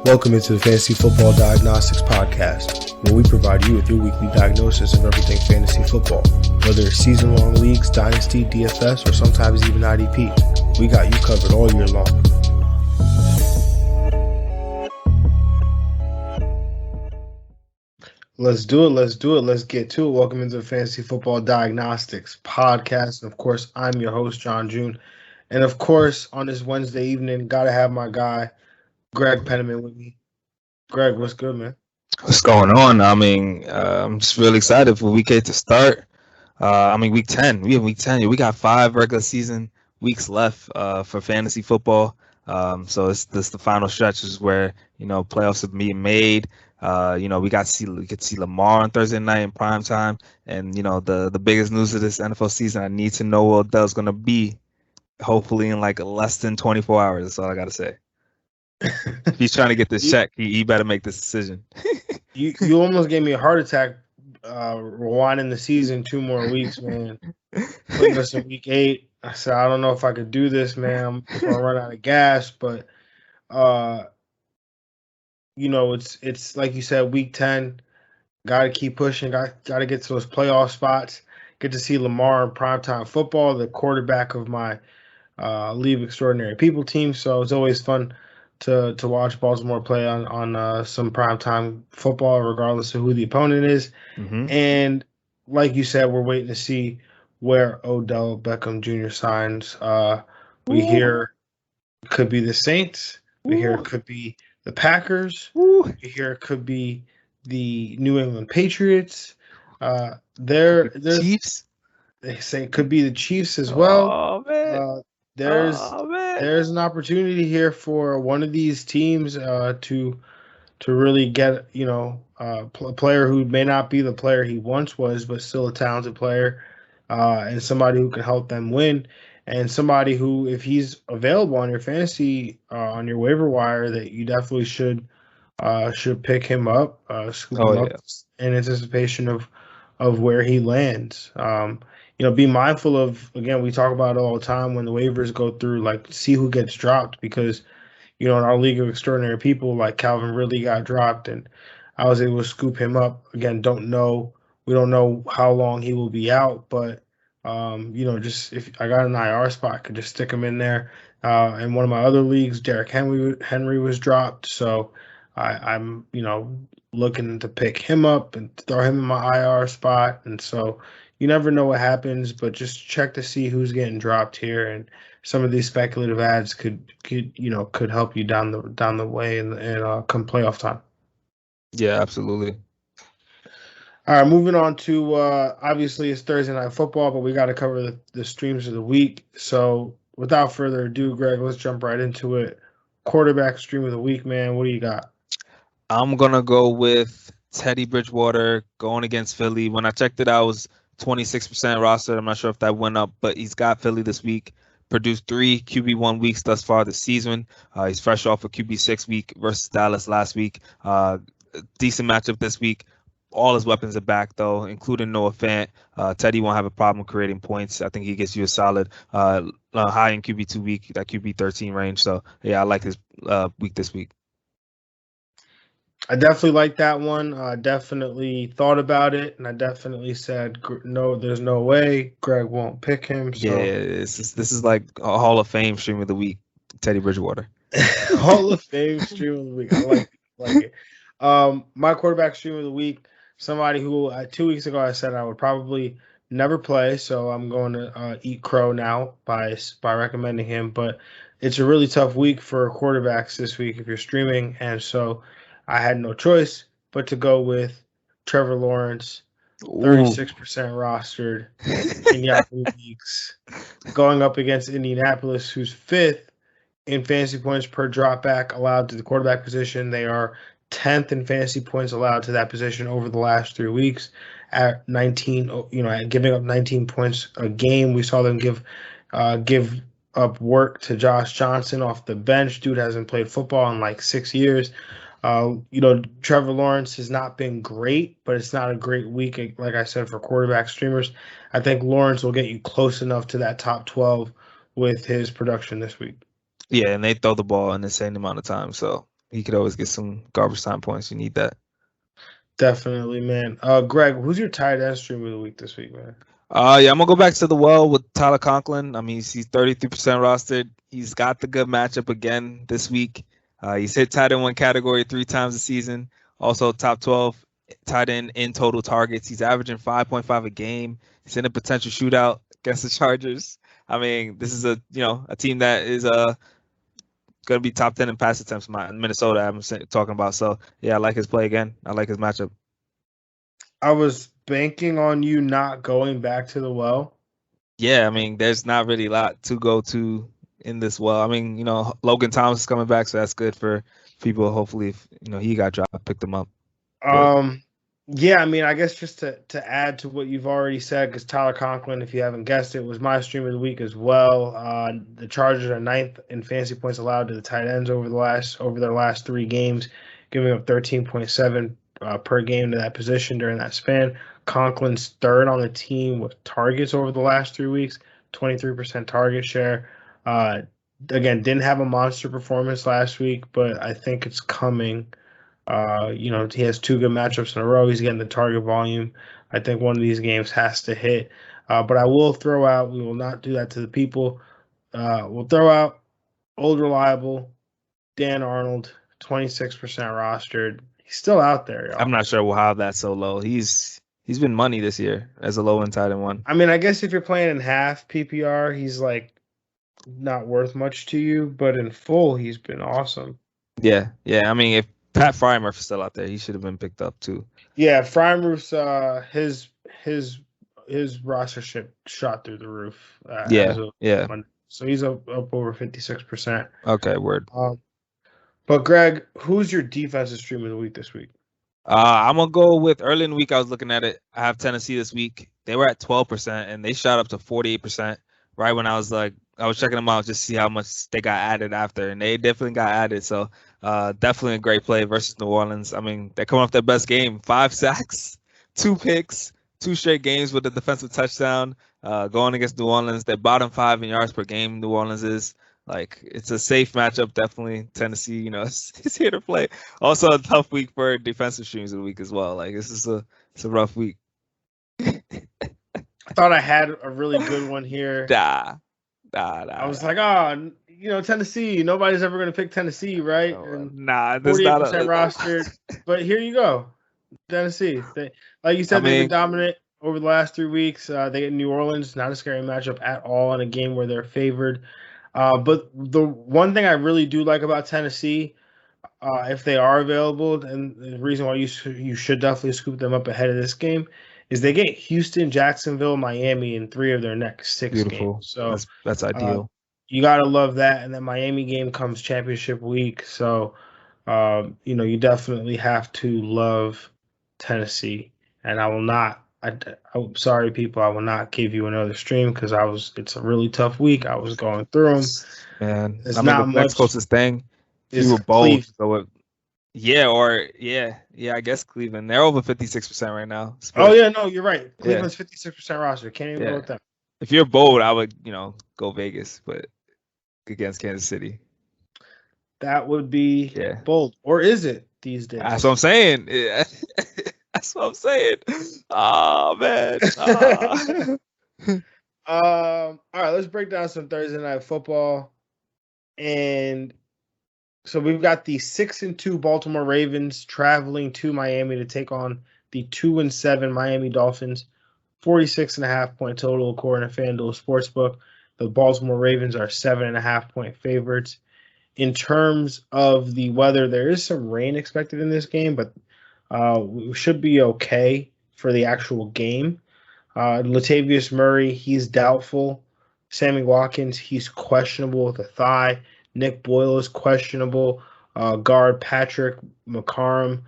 Welcome into the Fantasy Football Diagnostics Podcast, where we provide you with your weekly diagnosis of everything fantasy football. Whether it's season-long leagues, dynasty, DFS, or sometimes even IDP, we got you covered all year long. Let's do it. Let's get to it. Welcome into the Fantasy Football Diagnostics Podcast. And of course, I'm your host, John June. And of course, on this Wednesday evening, got to have my guy, Greg Penniman with me. Greg, what's good, man? What's going on? I'm just really excited for week 8 to start. Week 10. We have week 10. We got 5 regular season weeks left for fantasy football. So this the final stretch is where playoffs are being made. We could see Lamar on Thursday night in prime time, and the biggest news of this NFL season. I need to know what Odell's gonna be. Hopefully in like less than 24 hours. That's all I gotta say. If he's trying to get this check, he better make this decision. You almost gave me a heart attack rewinding the season 2 more weeks, man. Putting us in week 8. I said, I don't know if I could do this, man. I'm going to run out of gas. But, it's like you said, week 10. Got to keep pushing. Got to get to those playoff spots. Get to see Lamar in primetime football, the quarterback of my League of Extraordinary People team. So it's always fun to watch Baltimore play on some primetime football, regardless of who the opponent is. Mm-hmm. And like you said, we're waiting to see where Odell Beckham Jr. signs. We hear it could be the Saints. We hear it could be the Packers. We hear it could be the New England Patriots. There's Chiefs. They say it could be the Chiefs as well. Oh man. There's an opportunity here for one of these teams to really get a player who may not be the player he once was, but still a talented player, and somebody who can help them win, and somebody who, if he's available on your fantasy on your waiver wire, that you definitely should pick him up, scoop him up in anticipation of where he lands. Be mindful of, again, we talk about it all the time when the waivers go through, like, see who gets dropped, because, in our League of Extraordinary People, like Calvin Ridley got dropped, and I was able to scoop him up. Again, we don't know how long he will be out, but, just if I got an IR spot, I could just stick him in there. In one of my other leagues, Derrick Henry was dropped, so I'm looking to pick him up and throw him in my IR spot, and so you never know what happens, but just check to see who's getting dropped here, and some of these speculative ads could help you down the way and come playoff time. Yeah, absolutely. All right, moving on to obviously it's Thursday Night Football, but we got to cover the streams of the week. So without further ado, Greg, let's jump right into it. Quarterback stream of the week, man. What do you got? I'm gonna go with Teddy Bridgewater going against Philly. When I checked it out, it was 26% roster. I'm not sure if that went up, but he's got Philly this week. Produced 3 QB1 weeks thus far this season. He's fresh off a QB6 week versus Dallas last week. Decent matchup this week. All his weapons are back, though, including Noah Fant. Teddy won't have a problem creating points. I think he gets you a solid high in QB2 week, that QB13 range. So, yeah, I like his week this week. I definitely like that one. I definitely thought about it, and I definitely said, no, there's no way Greg won't pick him. So. Yeah, this is like a Hall of Fame stream of the week, Teddy Bridgewater. Hall of Fame stream of the week. I like it. My quarterback stream of the week, somebody who 2 weeks ago I said I would probably never play, so I'm going to eat crow now by recommending him. But it's a really tough week for quarterbacks this week if you're streaming, and so I had no choice but to go with Trevor Lawrence, 36% rostered in Yahoo leagues, going up against Indianapolis, who's 5th in fantasy points per dropback allowed to the quarterback position. They are 10th in fantasy points allowed to that position over the last 3 weeks at 19, at giving up 19 points a game. We saw them give up work to Josh Johnson off the bench. Dude hasn't played football in like 6 years. Trevor Lawrence has not been great, but it's not a great week, like I said, for quarterback streamers. I think Lawrence will get you close enough to that top 12 with his production this week. Yeah, and they throw the ball an insane amount of time, so he could always get some garbage time points. You need that. Definitely, man. Greg, who's your tight end stream of the week this week, man? Yeah, I'm gonna go back to the well with Tyler Conklin. I mean, he's 33% rostered. He's got the good matchup again this week. He's hit tight end one category 3 times this season. Also top 12 tight end in total targets. He's averaging 5.5 a game. He's in a potential shootout against the Chargers. I mean, this is a team that is gonna be top 10 in pass attempts. Minnesota, I'm talking about. So yeah, I like his play again. I like his matchup. I was banking on you not going back to the well. Yeah, I mean, there's not really a lot to go to in this well. I mean, Logan Thomas is coming back, so that's good for people. Hopefully, if he got dropped, pick them up. Yeah, I mean, I guess just to add to what you've already said, because Tyler Conklin, if you haven't guessed it, was my stream of the week as well. The Chargers are 9th in fantasy points allowed to the tight ends over their last 3 games, giving up 13.7 per game to that position during that span. Conklin's 3rd on the team with targets over the last 3 weeks, 23% target share. Again, didn't have a monster performance last week, but I think it's coming. He has 2 good matchups in a row. He's getting the target volume. I think one of these games has to hit. But I will throw out, we will not do that to the people. We'll throw out old reliable Dan Arnold, 26% rostered. He's still out there, y'all. I'm not sure how that's so low. He's been money this year as a low end tight end one. I mean, I guess if you're playing in half PPR, he's like not worth much to you, but in full, he's been awesome. Yeah. I mean, if Pat Freiermuth is still out there, he should have been picked up too. Yeah, Freiermuth's his rostership shot through the roof. Yeah. So he's up over 56%. Okay, word. But Greg, who's your defensive stream of the week this week? I'm gonna go with early in the week. I was looking at it. I have Tennessee this week. They were at 12% and they shot up to 48%. Right when I was checking them out just to see how much they got added after, and they definitely got added. So definitely a great play versus New Orleans. I mean, they're coming off their best game, 5 sacks, 2 picks, 2 straight games with a defensive touchdown. Going against New Orleans, they're bottom 5 in yards per game. New Orleans is. Like, it's a safe matchup, definitely. Tennessee, it's here to play. Also, a tough week for defensive streams of the week as well. Like, it's a rough week. I thought I had a really good one here. Nah. I was like, Tennessee. Nobody's ever going to pick Tennessee, right? Nah, 48% rostered. But here you go, Tennessee. Like you said, they've been dominant over the last 3 weeks. They get New Orleans, not a scary matchup at all in a game where they're favored. But the one thing I really do like about Tennessee, if they are available, and the reason why you should definitely scoop them up ahead of this game, is they get Houston, Jacksonville, Miami in 3 of their next 6 games. So that's ideal. You gotta love that. And that Miami game comes championship week, so you definitely have to love Tennessee. And I will not. I'm sorry, people. I will not give you another stream because it's a really tough week. I was going through them. Man, it's not the next closest thing. You were bold, so I guess Cleveland. They're over 56% right now. Oh yeah, no, you're right. Cleveland's 56% roster. Can't even go with them. If you're bold, I would, go Vegas, but against Kansas City. That would be bold, or is it these days? That's what I'm saying. That's what I'm saying. Oh man. All right, let's break down some Thursday night football. And so we've got the 6-2 Baltimore Ravens traveling to Miami to take on the 2-7 Miami Dolphins. 46.5 point total according to FanDuel Sportsbook. The Baltimore Ravens are 7.5 point favorites. In terms of the weather, there is some rain expected in this game, but we should be okay for the actual game. Latavius Murray, he's doubtful. Sammy Watkins, he's questionable with a thigh. Nick Boyle is questionable. Guard Patrick McCarron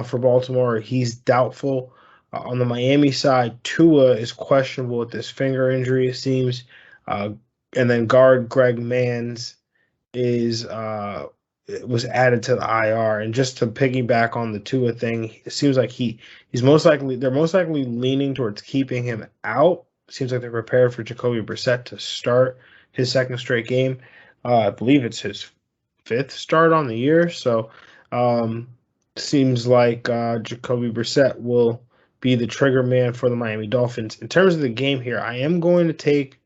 for Baltimore, he's doubtful. On the Miami side, Tua is questionable with this finger injury, it seems. And then guard Greg Manns was added to the IR. And just to piggyback on the Tua thing, it seems like they're most likely leaning towards keeping him out. It seems like they're prepared for Jacoby Brissett to start his 2nd straight game. I believe it's his 5th start on the year. So seems like Jacoby Brissett will be the trigger man for the Miami Dolphins. In terms of the game here, I am going to take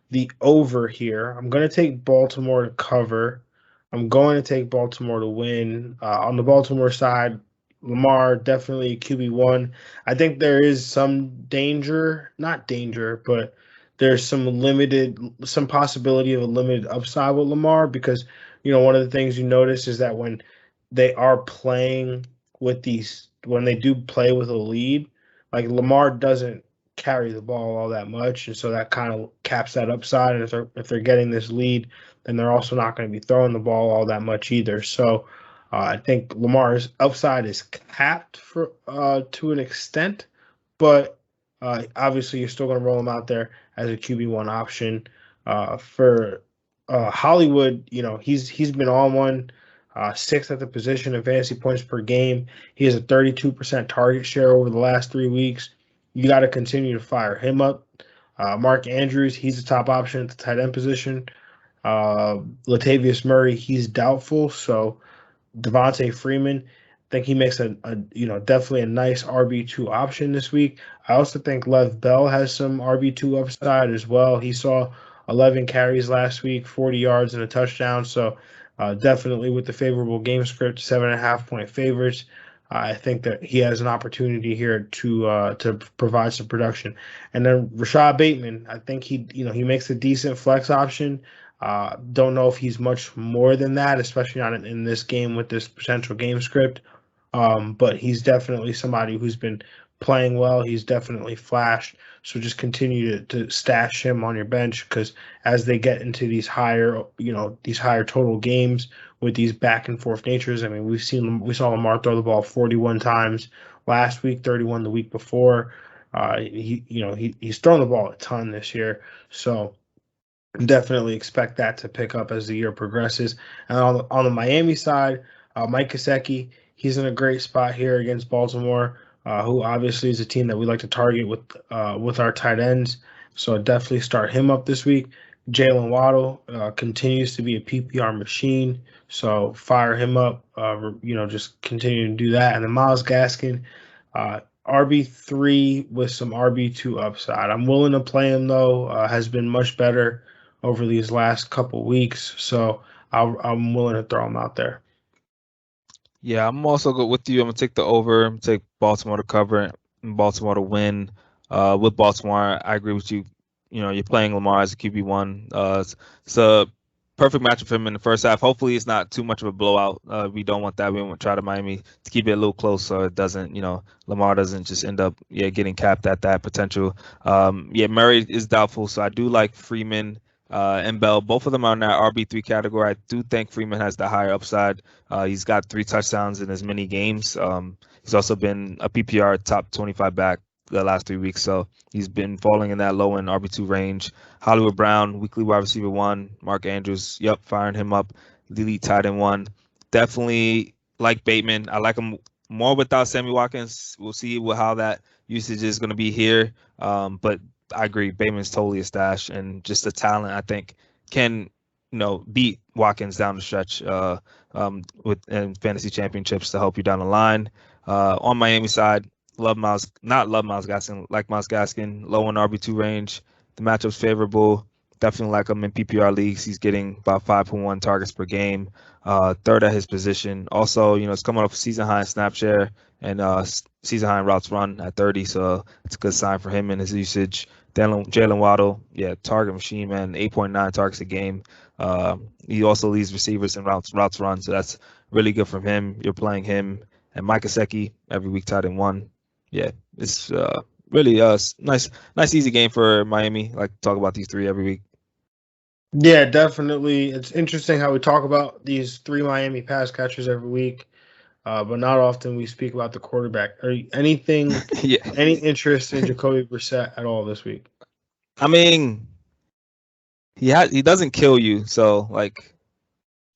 the over here. I'm going to take Baltimore to cover. I'm going to take Baltimore to win. On the Baltimore side, Lamar definitely QB1. I think there is some danger, not danger, but there's some possibility of a limited upside with Lamar because, one of the things you notice is that when they are playing when they do play with a lead, like Lamar doesn't carry the ball all that much, and so that kind of caps that upside. And if they're getting this lead, then they're also not going to be throwing the ball all that much either. So I think Lamar's upside is capped for to an extent, but obviously you're still going to roll him out there as a QB1 option. For Hollywood, he's been on one. 6th at the position in fantasy points per game. He has a 32% target share over the last 3 weeks. You got to continue to fire him up. Mark Andrews, he's the top option at the tight end position. Latavius Murray, he's doubtful. So Devontae Freeman, I think he makes a definitely a nice RB2 option this week. I also think Lev Bell has some RB2 upside as well. He saw 11 carries last week, 40 yards and a touchdown. So definitely with the favorable game script, 7.5-point favorites. I think that he has an opportunity here to provide some production. And then Rashad Bateman, I think he makes a decent flex option. Don't know if he's much more than that, especially not in this game with this potential game script. But he's definitely somebody who's been playing well. He's definitely flashed. So just continue to stash him on your bench because as they get into these higher total games with these back and forth natures, I mean, we saw Lamar throw the ball 41 times last week, 31 the week before. He's thrown the ball a ton this year. So definitely expect that to pick up as the year progresses. And on the Miami side, Mike Gesicki, he's in a great spot here against Baltimore, who obviously is a team that we like to target with our tight ends. So definitely start him up this week. Jalen Waddle continues to be a PPR machine, so fire him up. Just continue to do that. And then Myles Gaskin, RB3 with some RB2 upside. I'm willing to play him though. Has been much better over these last couple weeks, so I'm willing to throw him out there. Yeah, I'm also good with you. I'm gonna take the over. I'm gonna take Baltimore to cover and Baltimore to win. With Baltimore, I agree with you. You're playing Lamar as a QB1. It's a perfect matchup for him in the first half. Hopefully, it's not too much of a blowout. We don't want that. We want to try to Miami to keep it a little close so it doesn't, Lamar doesn't just end up getting capped at that potential. Murray is doubtful, so I do like Freeman and Bell. Both of them are in that RB3 category. I do think Freeman has the higher upside. He's got 3 touchdowns in as many games. He's also been a PPR top 25 back the last 3 weeks, so he's been falling in that low end RB2 range. Hollywood Brown, weekly wide receiver 1. Mark Andrews, firing him up. Elite tight end 1. Definitely like Bateman. I like him more without Sammy Watkins. We'll see how that usage is going to be here. But I agree, Bateman's totally a stash, and just the talent I think can beat Watkins down the stretch in fantasy championships to help you down the line. On Miami side, like Myles Gaskin, low in RB2 range. The matchup's favorable. Definitely like him in PPR leagues. He's getting about 5.1 targets per game. 3rd at his position. Also, it's coming off a season high in snap share and season high in routes run at 30. So it's a good sign for him and his usage. Jalen Waddle, target machine, man, 8.9 targets a game. He also leads receivers in routes run, so that's really good from him. You're playing him and Mike Gesicki every week, tied in 1. Yeah, it's really nice, easy game for Miami. I like to talk about these 3 every week. Yeah, definitely. It's interesting how we talk about these 3 Miami pass catchers every week, but not often we speak about the quarterback. Anything, any interest in Jacoby Brissett at all this week? I mean, he doesn't kill you, so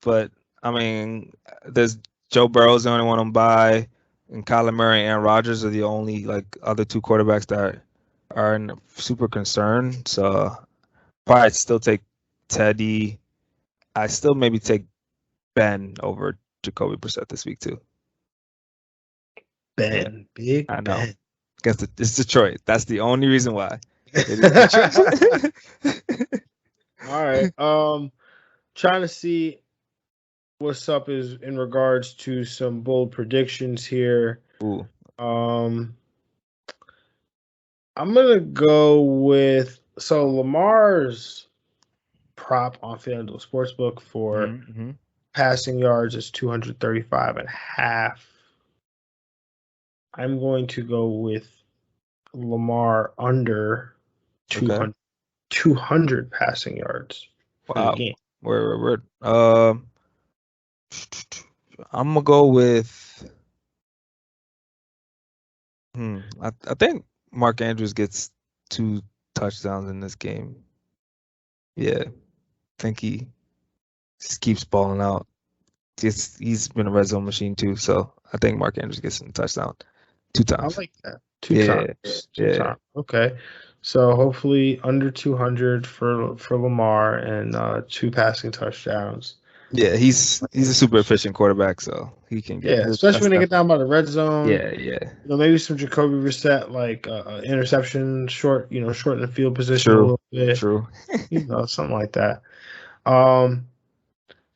but I mean, there's Joe Burrow's the only one on bye, and Kyler Murray and Aaron Rodgers are the only other 2 quarterbacks that are in super concerned. So probably I'd still take Teddy. I still maybe take Ben over Jacoby Brissett this week too. Ben, big I know. Ben. Guess it's Detroit. That's the only reason why. It is Detroit. All right. Trying to see what's up is in regards to some bold predictions here. Ooh. I'm gonna go with Lamar's prop on FanDuel Sportsbook for passing yards is 235.5. I'm going to go with Lamar under 200 passing yards for the game. Word. I'm gonna go with. I think Mark Andrews gets 2 touchdowns in this game. Yeah, I think he just keeps balling out. He's been a red zone machine too, so I think Mark Andrews gets a touchdown 2 times. I like that. Two times. Okay. So hopefully under 200 for Lamar and 2 passing touchdowns. Yeah, he's a super efficient quarterback, so he can get. Yeah, especially when they get down by the red zone. Yeah. Maybe some Jacoby Brissett, like interception, shorten the field position a little bit. True. Something like that.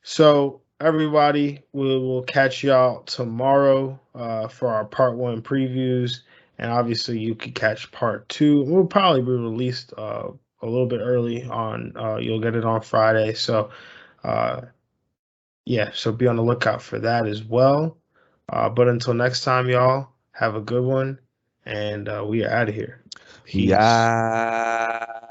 So everybody, we'll catch y'all tomorrow for our part 1 previews, and obviously you can catch part 2. We'll probably be released a little bit early on. You'll get it on Friday, so so be on the lookout for that as well. But until next time, y'all, have a good one, and we are out of here. Peace. Yeah.